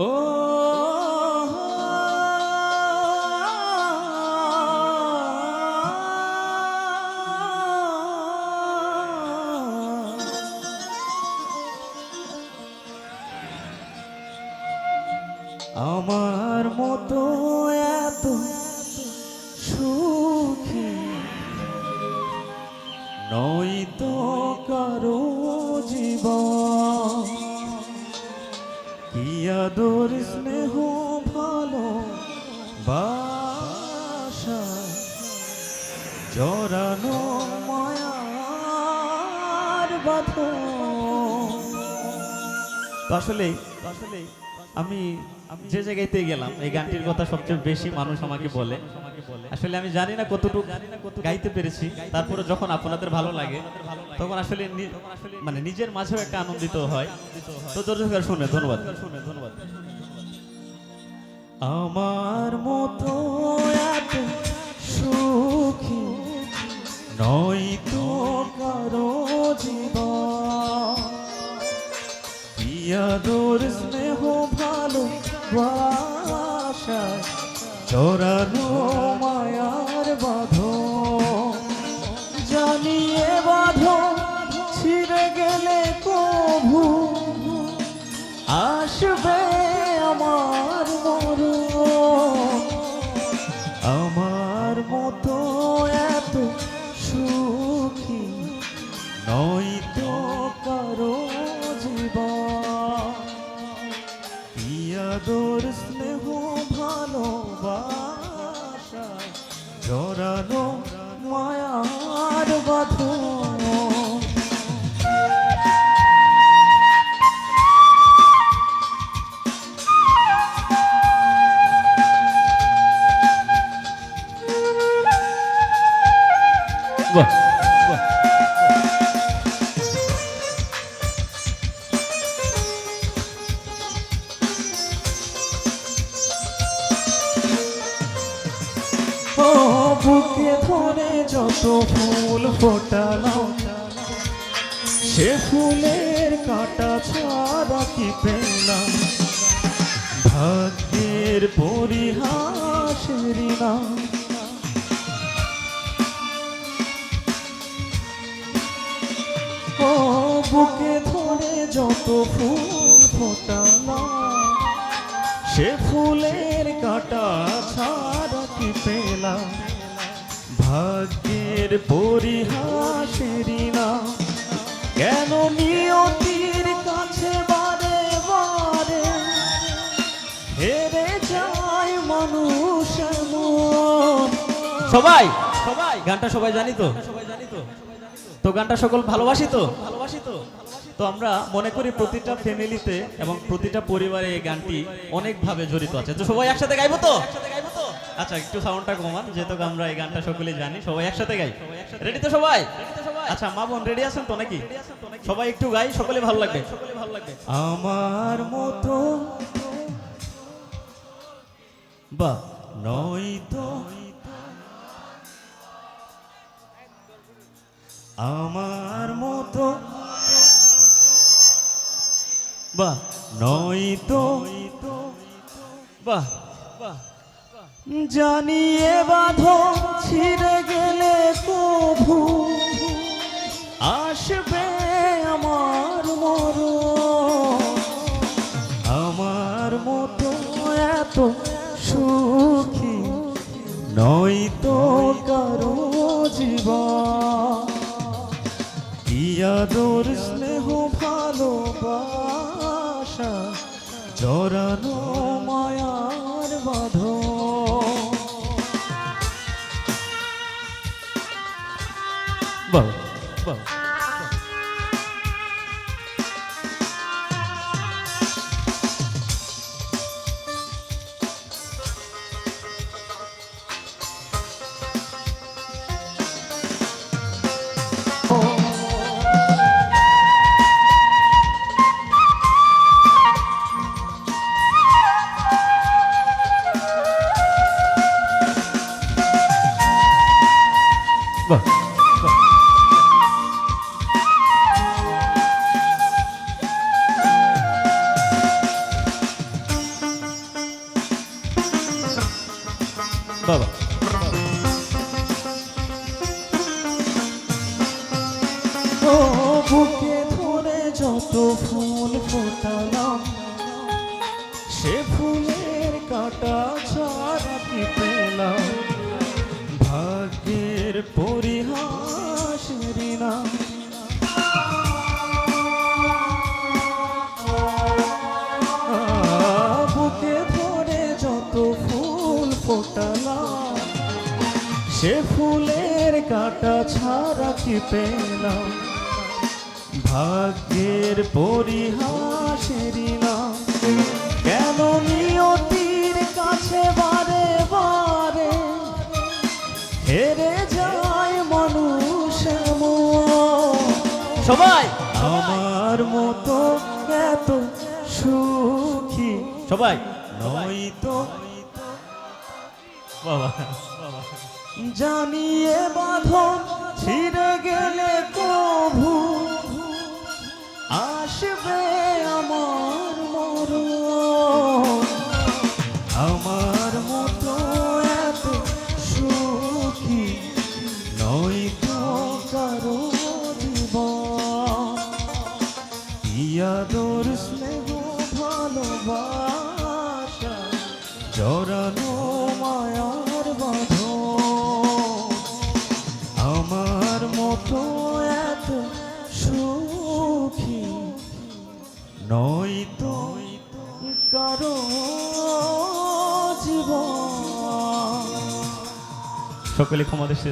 ও আমার মতো এত সুখী নয়তো কারো জীবন, কি আদর স্নেহ ভালো বাসা জড়ানো মায়ার বাঁধন। আসলে আমি যে জায়গাতে গেলাম এই গানটির কথা সবচেয়ে বেশি মানুষ আমাকে বলে। আসলে আমি জানি না কতটুকু গাইতে পেরেছি, তারপরে যখন আপনাদের ভালো লাগে তখন আসলে মানে নিজের মাঝেও একটা আনন্দিত হয়। তো ধৈর্য শুনে ধন্যবাদ। আমার মতো এত সুখী নয়তো কারো জীবন, কি আদর স্নেহ ভালো বাসা জড়ানো মায়ার বাঁধন। জানিয়ে বাঁধন ছিঁড়ে গেলে কভু আসবে আমার মরণ। আমার মতো এত সুখী নয়তো কারো জীবন, কি আদর স্নেহ ভালোবাসা জড়ানো মায়ার বাঁধন। বাহ বাহ, ও বুকে ধরে যত ফুল ফোটালাম সে ফুলের কাঁটা ছাড়া কি পেলাম, ভাগ্যের পরিহাসের নাম। ও বুকে ধরে যত ফুল ফোটালাম সে ফুলের কাঁটা ছাড়া কি পেলাম, ভাগ্যের পরিহাসের নাম। কেন নিয়তির কাছে বারে বারে হেরে যায় মানুষ এমন। সবাই সবাই গানটা সবাই জানি তো, তো গানটা সকল ভালোবাসি তো। তো আমরা মনে করি প্রতিটা ফ্যামিলিতে এবং প্রতিটা পরিবারে এই গানটি অনেকভাবে জড়িত আছে। তো সবাই একসাথে গাইবো তো? আচ্ছা একটু সাউন্ডটা কমান, যেহেতু আমরা এই গানটা সকলেই জানি। সবাই একসাথে গাই, রেডি তো সবাই? আচ্ছা মা বোন রেডি আছেন তো নাকি? সবাই একটু গাই, সকলে ভালো লাগবে। আমার মতো বা নয়তো, আমার মতো বাহ নয়তো, বাহ জানিয়ে বাঁধন ছিঁড়ে গেলে কভু আসবে আমার মরণ। আমার মতো এত সুখী নয়তো কারো জীবন, কি আদর স্নেহ ভালোবাসা জড়ানো মায়ার বাঁধন। বাহ বাহ, বাহ বাবা ও বুকে ধরে যত ফুল ফোটালাম সে ফুলের কাটা ছাড়া কি পেলাম ভাগ্যের পরিহাসের নাম বুকে ধরে যত ফুল ফোটালাম সে ফুলের কাটা ছাড়া কি পেলাম ভাগ্যের পরিহাসের নাম কেন নিয়তির কাছে বারে বারে হেরে যায় মানুষ সবাই আমার মতো এত সুখী সবাই নয়তো বাবা জানিয়ে বাঁধন ছিঁড়ে গেলে কভু আসবে আমার মরণ আমার মতো এত সুখী নয়তো কারো জীবন ইয়াদর স্নেহ ভালোবাসা জড়ানো মায়ার বাঁধন আমার মতো এত সুখী নয়তো কারো জীবন সকলে ক্ষমা দেশে